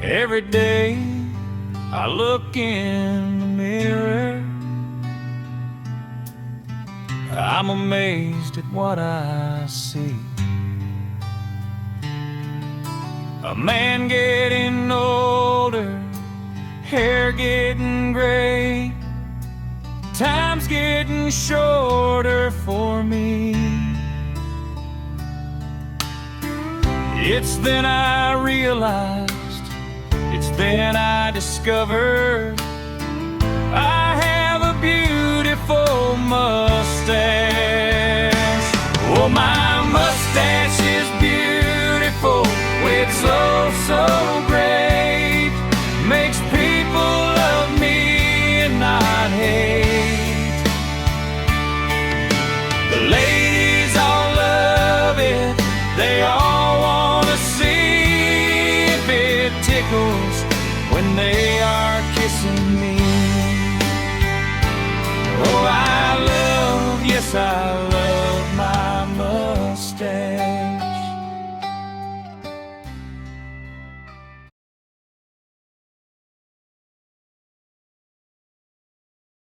Every day I look in the mirror, I'm amazed at what I see. A man getting older, hair getting gray, time's getting shorter for me. It's then I realized, it's then I discovered I have a beautiful mustache. Oh, my mustache is beautiful, it's so great, makes people love me and not hate. The ladies all love it, they all wanna see if it tickles when they are kissing me. Oh, I love, yes I love